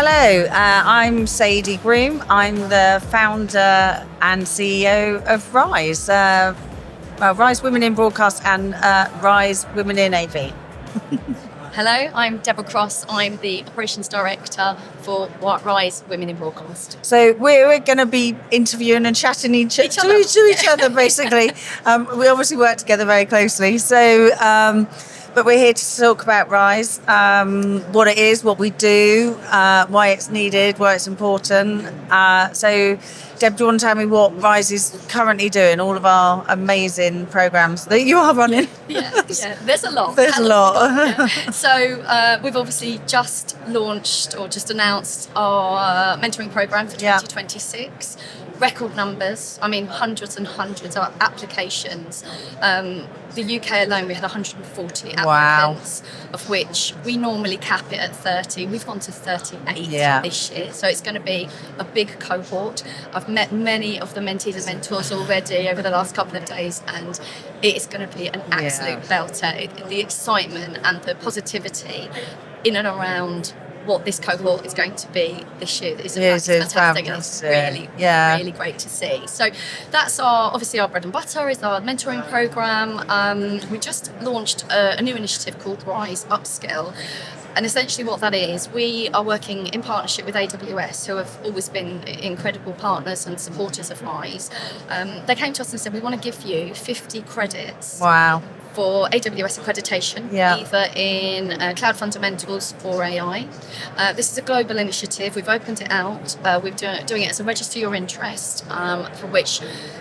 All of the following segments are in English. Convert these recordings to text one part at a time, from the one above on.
Hello, I'm Sadie Groom. I'm the founder and CEO of Rise, Rise Women in Broadcast and Rise Women in AV. Hello, I'm Deborah Cross. I'm the Operations Director for Rise Women in Broadcast. So we're going to be interviewing and chatting to each other, basically. We obviously work together very closely. So, but we're here to talk about Rise, what it is, what we do, why it's needed, why it's important. So, Deb, do you want to tell me what Rise is currently doing, all of our amazing programmes that you are running? Yeah, there's a lot. There's a lot. So we've obviously just launched or just announced our mentoring programme for 2026. Record numbers, hundreds and hundreds of applications. The UK alone, we had 140 applicants, of which we normally cap it at 30. We've gone to 38 this year, so it's going to be a big cohort. I've met many of the mentees and mentors already over the last couple of days, and it's going to be an absolute belter. The excitement and the positivity in and around what this cohort is going to be this year is fantastic, and it's really great to see. So that's obviously our bread and butter is our mentoring program. We just launched a new initiative called Rise Upskill. And essentially what that is, we are working in partnership with AWS, who have always been incredible partners and supporters of Rise. They came to us and said, we want to give you 50 credits. Wow. For AWS accreditation, either in cloud fundamentals or AI. This is a global initiative. We've opened it out. We're doing it as a register your interest, for which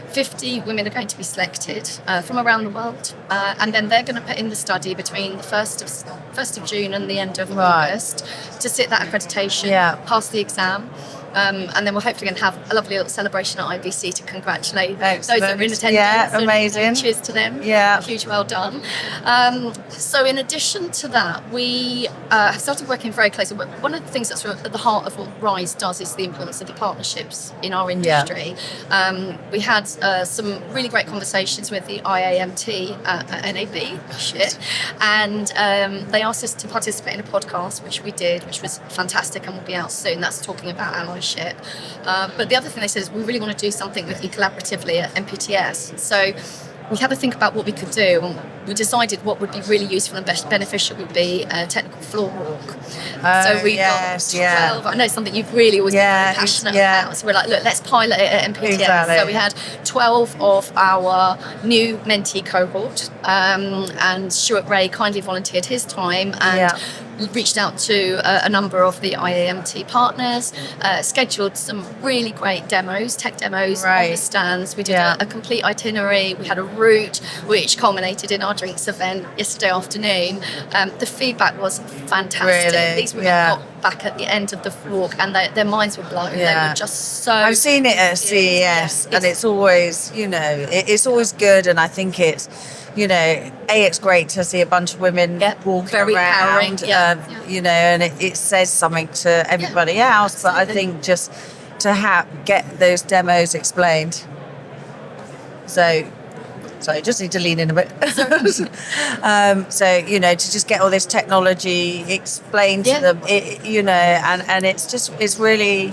50 women are going to be selected from around the world, and then they're going to put in the study between the 1st of June and the end of August to sit that accreditation, pass the exam. And then we're hopefully going to have a lovely little celebration at IBC to congratulate those that are in attendance. Yeah, amazing. And cheers to them. Yeah. A huge well done. So in addition to that, we have started working very closely. One of the things that's at the heart of what Rise does is the importance of the partnerships in our industry. We had some really great conversations with the IAMT at NAB, and they asked us to participate in a podcast, which we did, which was fantastic and will be out soon. That's talking about allyship. But the other thing they said is we really want to do something with you collaboratively at MPTS. So we had to think about what we could do, and we decided what would be really useful and beneficial would be a technical floor walk. So we got 12. I know something you've really always been very passionate about. So we're like, look, let's pilot it at MPTS. Exactly. So we had 12 of our new mentee cohort, and Stuart Ray kindly volunteered his time and reached out to a number of the IAMT partners, scheduled some really great demos, tech demos on the stands. We did a complete itinerary. We had a route which culminated in our drinks event yesterday afternoon. The feedback was fantastic. Really? These women got back at the end of the walk and their minds were blown. They were just so... I've seen it at CES and it's always, it's always good, and I think it's, it's great to see a bunch of women walking very around, and it says something to everybody else. But I think just to get those demos explained. So, sorry, just need to lean in a bit. To just get all this technology explained to them, and it's really...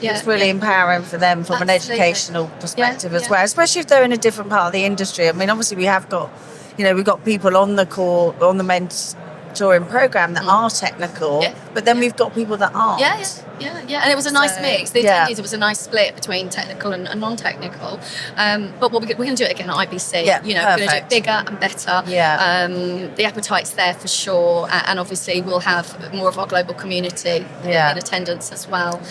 It's really empowering for them from an educational perspective as well, especially if they're in a different part of the industry. I mean, obviously we have got, we've got people on the mentoring program that are technical, but then we've got people that aren't. And it was a nice mix. The attendees, it was a nice split between technical and non-technical. But we're going to do it again at IBC. We're going to do it bigger and better. The appetite's there for sure, and obviously we'll have more of our global community in attendance as well.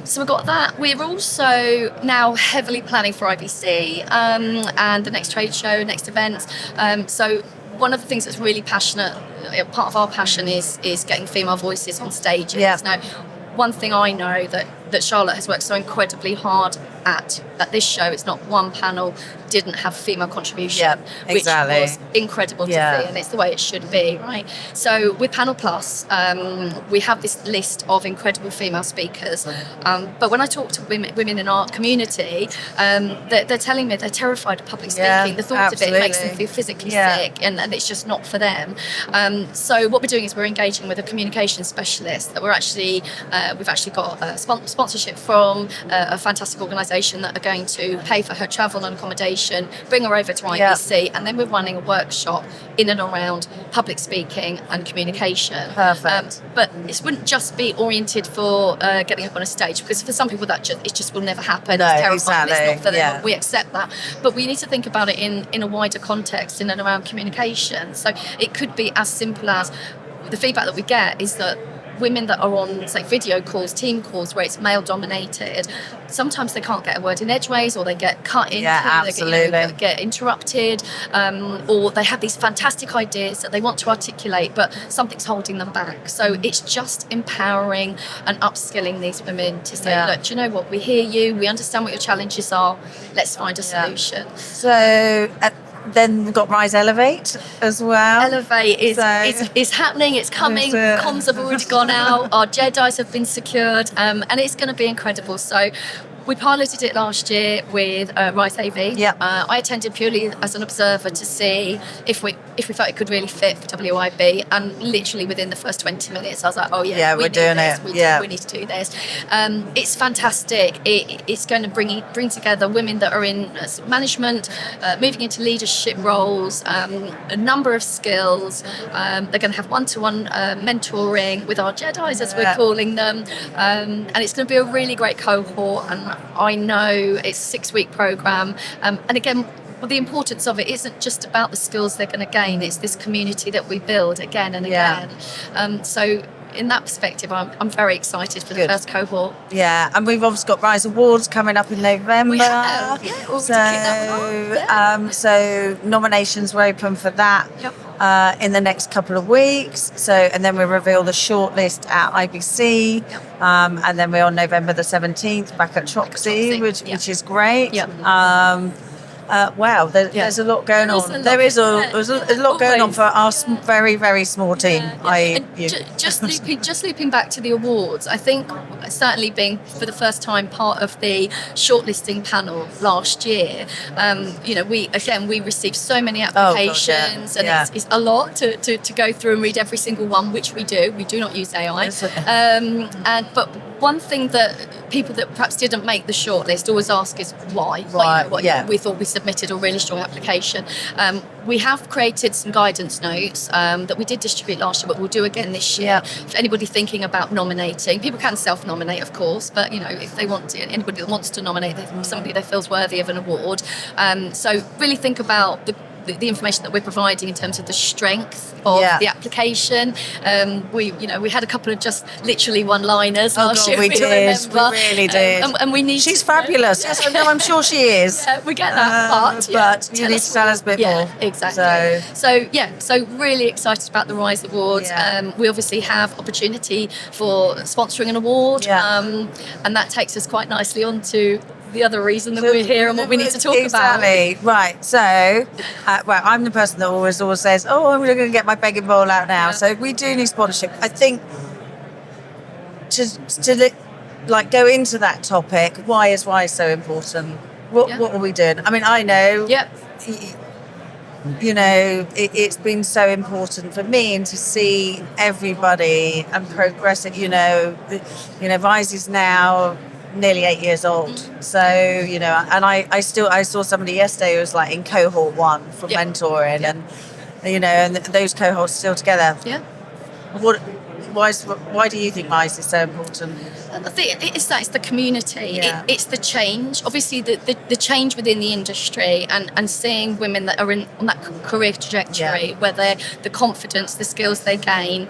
So we've got that. We're also now heavily planning for IBC and the next trade show, next events. So one of the things that's really passionate, part of our passion is getting female voices on stages. Now, one thing I know that Charlotte has worked so incredibly hard at this show, it's not one panel didn't have female contribution, exactly. which was incredible to see, and it's the way it should be, right? So with Panel Plus, we have this list of incredible female speakers, but when I talk to women in our community, they're telling me they're terrified of public speaking. The thought of it makes them feel physically sick, and it's just not for them. So what we're doing is we're engaging with a communication specialist that we've actually got a sponsorship from a fantastic organisation that are going to pay for her travel and accommodation, bring her over to IBC, and then we're running a workshop in and around public speaking and communication. Perfect. But it wouldn't just be oriented for getting up on a stage, because for some people it just will never happen. No, it's terrifying. exactly. It's not for them. We accept that, but we need to think about it in a wider context in and around communication. So it could be as simple as the feedback that we get is that women that are on, say, video calls, team calls, where it's male dominated, sometimes they can't get a word in edgeways, or they get cut in, they get interrupted, or they have these fantastic ideas that they want to articulate, but something's holding them back. So it's just empowering and upskilling these women to say, look, do you know what, we hear you, we understand what your challenges are, let's find a solution. So then we've got Rise Elevate as well. Elevate is happening, it's coming, comms have already gone out, our Jedis have been secured, and it's going to be incredible. So we piloted it last year with Rise AV. I attended purely as an observer to see if we felt it could really fit for WIB, and literally within the first 20 minutes I was like, we're doing it. We need to do this. It's fantastic. It's going to bring together women that are in management, moving into leadership roles, a number of skills. They're going to have one-to-one mentoring with our Jedis, as we're calling them, and it's going to be a really great cohort. And I know it's a 6-week program, and again, the importance of it isn't just about the skills they're going to gain, it's this community that we build again and again. So in that perspective, I'm very excited for the first cohort. And we've obviously got Rise Awards coming up in November. We have, so nominations were open for that in the next couple of weeks. So, and then we reveal the shortlist at IBC, and then we're on November the 17th back at Troxy, which is great. Wow, there's a lot going on. There's a lot going on for our very, very small team. Just looping back to the awards, I think certainly being for the first time part of the shortlisting panel last year, we received so many applications, and it's a lot to go through and read every single one, which we do. We do not use AI. But one thing that people that perhaps didn't make the shortlist always ask is why. We thought we submitted a really strong application. We have created some guidance notes that we did distribute last year, but we'll do again this year. For anybody thinking about nominating, people can self-nominate, of course, but if they want to, anybody that wants to nominate somebody they feels worthy of an award. So really think about the information that we're providing in terms of the strength of the application. We had a couple of just literally one-liners last year. We really did. And we need. She's fabulous. Yes, no, I'm sure she is. We get that, but you need to tell us a bit more. Exactly. So really excited about the Rise Awards. We obviously have opportunity for sponsoring an award, and that takes us quite nicely on to the other reason that we're here and what we need to talk about. Right. So, I'm the person that always says, I'm going to get my begging bowl out now. So we do need sponsorship. I think to go into that topic, why is Rise so important? What are we doing? I mean, I know. It's been so important for me, and to see everybody and progress it. Rise is now nearly 8 years old. So, and I saw somebody yesterday who was like in cohort 1 for mentoring, and and those cohorts still together. Why do you think Rise is so important? I think it's the community. It's the change. Obviously, the change within the industry, and seeing women that are on that career trajectory, where the confidence, the skills they gain,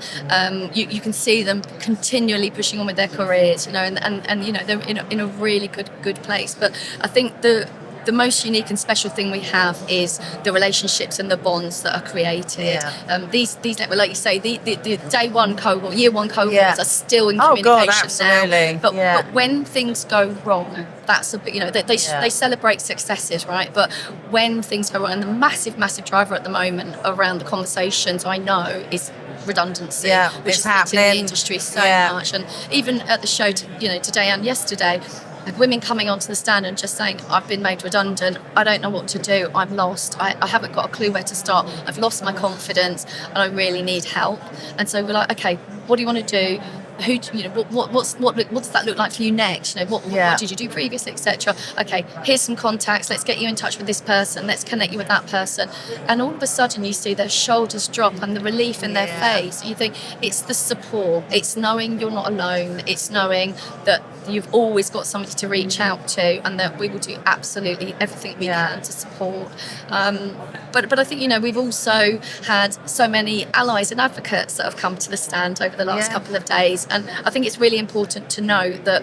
you can see them continually pushing on with their careers. And they're in a really good place. But I think the most unique and special thing we have is the relationships and the bonds that are created. These like you say, the day one cohort, year one cohorts are still in communication now. But when things go wrong, that's a bit, they celebrate successes, right? But when things go wrong, and the massive driver at the moment around the conversations I know is redundancy, which is happening in the industry so much. And even at the show, today and yesterday, women coming onto the stand and just saying, I've been made redundant, I don't know what to do, I'm lost, I haven't got a clue where to start, I've lost my confidence and I really need help. And so we're like, okay, what do you want to do? Who, what does that look like for you next? What did you do previously, etc. Okay, here's some contacts, let's get you in touch with this person, let's connect you with that person. And all of a sudden you see their shoulders drop and the relief in their face. You think it's the support, it's knowing you're not alone, it's knowing that you've always got somebody to reach out to, and that we will do absolutely everything we can to support. But I think, we've also had so many allies and advocates that have come to the stand over the last couple of days. And I think it's really important to know that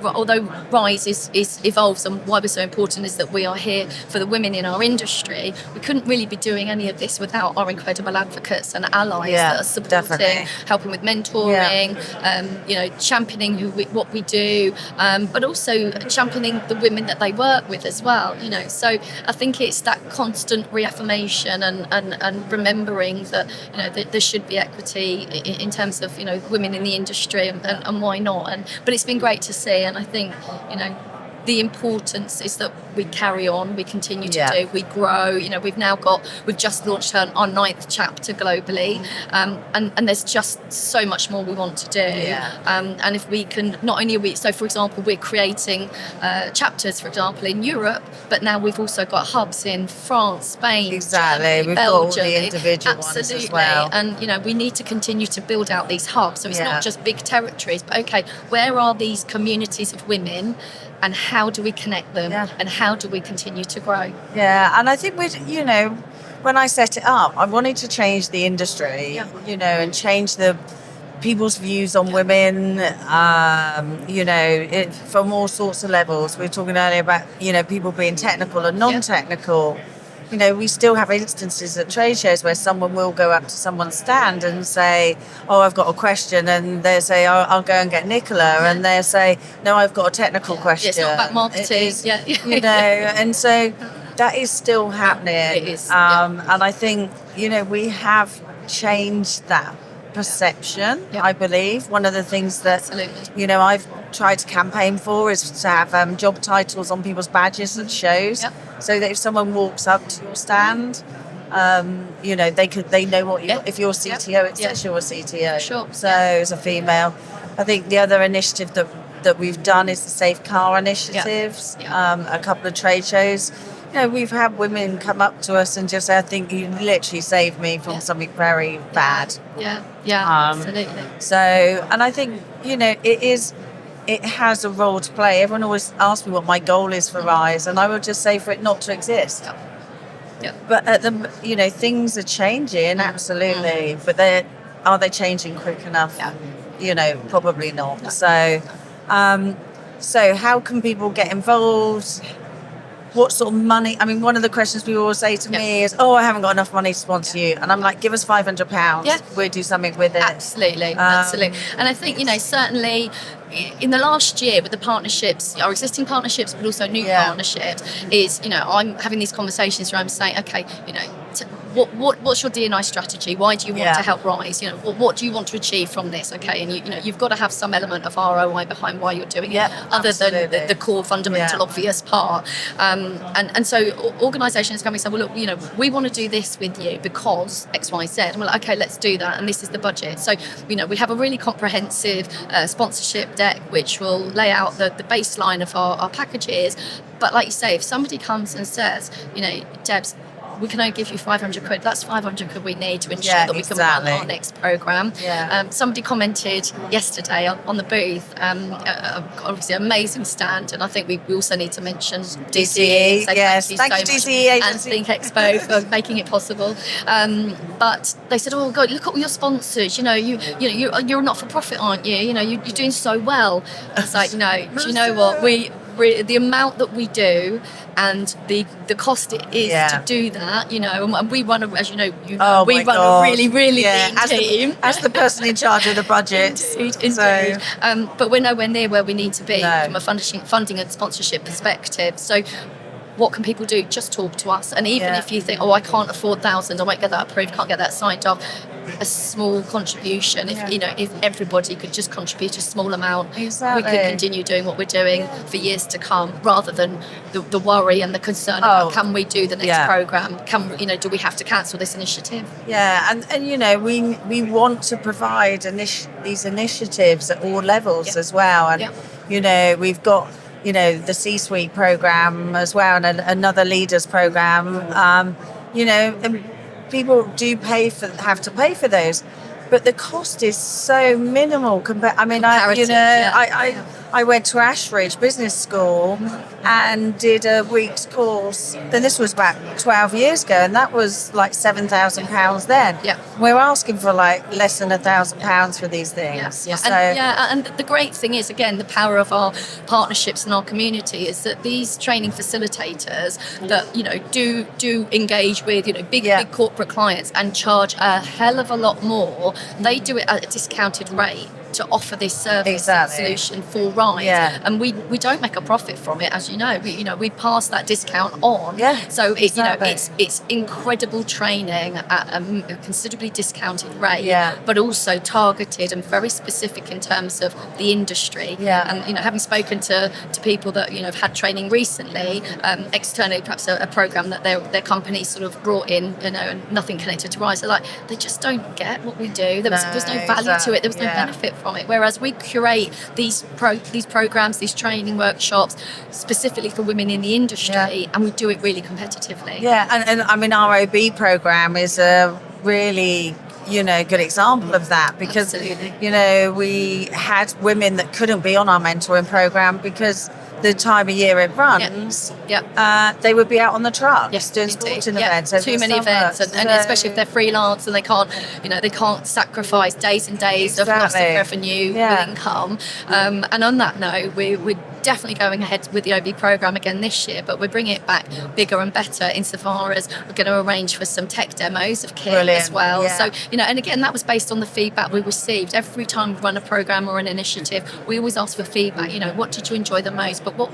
although Rise evolves, and why we're so important is that we are here for the women in our industry, we couldn't really be doing any of this without our incredible advocates and allies that are supporting, helping with mentoring, championing what we do, but also championing the women that they work with as well. So I think it's that constant reaffirmation and remembering that that there should be equity in terms of women in the industry, and why not? But it's been great to see, and I think the importance is that we carry on, we continue to do, we grow. We've just launched our 9th chapter globally, and there's just so much more we want to do. And if we can, not only are we, so for example, we're creating chapters, for example, in Europe, but now we've also got hubs in France, Spain, Germany, we've Belgium, got all the individual ones as well. And we need to continue to build out these hubs. So it's not just big territories, but okay, where are these communities of women? And how do we connect them? And how do we continue to grow? And I think when I set it up, I wanted to change the industry, and change the people's views on women, from all sorts of levels. We were talking earlier about, people being technical and non-technical. We still have instances at trade shows where someone will go up to someone's stand and say, oh, I've got a question. And they say, oh, I'll go and get Nicola. And they'll say, no, I've got a technical question. It's not about marketing. And so that is still happening. It is. And I think, we have changed that perception, I believe. One of the things that, I've tried to campaign for is to have job titles on people's badges at shows, so that if someone walks up to your stand, they know what you. If you're CTO, it says you're a CTO. Sure. So as a female, I think the other initiative that we've done is the Safe Car initiatives. A couple of trade shows. We've had women come up to us and just say, I think you literally saved me from something very bad. Absolutely. So, and I think, it has a role to play. Everyone always asks me what my goal is for Rise, and I would just say for it not to exist. But things are changing, absolutely. But are they changing quick enough? Probably not. So how can people get involved? What sort of money? I mean, one of the questions people always say to me is, oh, I haven't got enough money to sponsor you. And I'm like, give us £500. We'll do something with it. Absolutely. And I think, certainly in the last year with the partnerships, our existing partnerships, but also new partnerships, is, I'm having these conversations where I'm saying, okay, what's your D&I strategy? Why do you want to help Rise? What do you want to achieve from this? Okay, and you've got to have some element of ROI behind why you're doing it, other than the core fundamental obvious part. And so organisations come and say, well, look, we want to do this with you because X, Y, Z. And we're like, okay, let's do that, and this is the budget. So we have a really comprehensive sponsorship deck which will lay out the baseline of our packages. But like you say, if somebody comes and says, Debs, we can only give you 500 quid. That's 500 quid we need to ensure that we can run our next programme. Somebody commented yesterday on the booth, obviously amazing stand, and I think we also need to mention DCE. So thank you so DCE much, and Think Expo for making it possible. But they said, oh God, look at all your sponsors. You're not for profit, aren't you? You're doing so well. It's like, no, do you know what? the amount that we do and the cost it is to do that, you know, and we run as you know, we run a really lean team. As the person in charge of the budget. Indeed. So. But we're nowhere near where we need to be from a funding and sponsorship perspective. So what can people do? Just talk to us. And even if you think, I can't afford thousands, I won't get that approved, can't get that signed off, a small contribution, if everybody could just contribute a small amount, we could continue doing what we're doing for years to come, rather than the worry and the concern about, can we do the next programme? Do we have to cancel this initiative? Yeah, and we want to provide these initiatives at all levels as well. And we've got the C-suite program as well, and another leaders program. And people do have to pay for those, but the cost is so minimal compared. I mean, I went to Ashridge Business School and did a week's course. Then this was about 12 years ago, and that was like £7,000 then. Yeah. We're asking for like less than £1,000 for these things. Yeah. So, and the great thing is, again, the power of our partnerships and our community is that these training facilitators that do engage with big corporate clients and charge a hell of a lot more. They do it at a discounted rate to offer this service and solution for Rise, and we don't make a profit from it, as you know. We pass that discount on, so it's incredible training at a considerably discounted rate, but also targeted and very specific in terms of the industry. And having spoken to people that have had training recently, externally, perhaps a program that their company sort of brought in, and nothing connected to Rise, they just don't get what we do. There was no value to it. There was no benefit from it. Whereas we curate these programs, these training workshops specifically for women in the industry, and we do it really competitively. And I mean, our OB program is a really good example of that, because we had women that couldn't be on our mentoring program because the time of year it runs, they would be out on the trucks doing sporting events. Too many events, and especially if they're freelance and they can't sacrifice days and days of loss of revenue with income. And on that note, we're definitely going ahead with the OB program again this year, but we're bringing it back bigger and better insofar as we're going to arrange for some tech demos of kit as well. So and again, that was based on the feedback we received. Every time we run a program or an initiative, we always ask for feedback. What did you enjoy the most? But what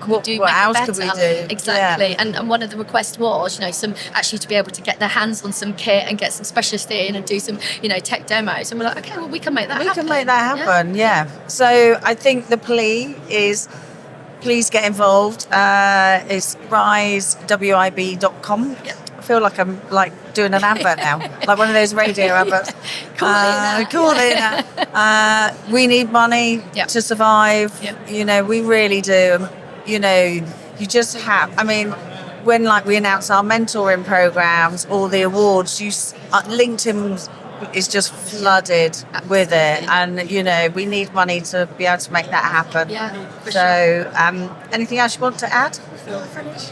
can we do? What else better? could we do? Exactly. And one of the requests was some actually to be able to get their hands on some kit and get some specialists in and do some tech demos. And we're like, okay, well, we can make that happen. We can make that happen. So I think the plea is, please get involved. It's risewib.com. I feel like I'm doing an advert now, like one of those radio adverts. Call it. We need money to survive. We really do. You just have. I mean, when we announce our mentoring programs or the awards, LinkedIn is just flooded with it, and we need money to be able to make that happen. Anything else you want to add before we finish?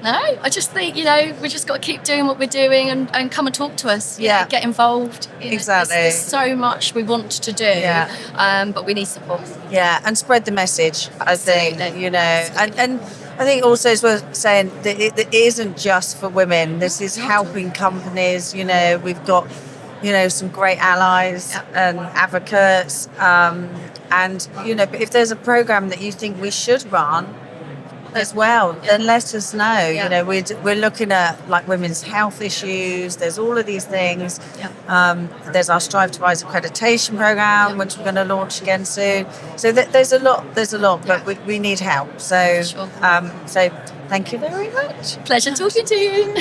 No, I just think we just got to keep doing what we're doing and come and talk to us. Get involved. Exactly. There's so much we want to do, but we need support. And spread the message. I think and I think also as we're saying that it isn't just for women. This is helping companies. We've got some great allies and advocates, but if there's a program that you think we should run as well, then let us know. We're looking at women's health issues. There's all of these things. There's our Strive to Rise accreditation program, which we're going to launch again soon. So there's a lot, but we need help. So so thank you very much. Pleasure talking to you.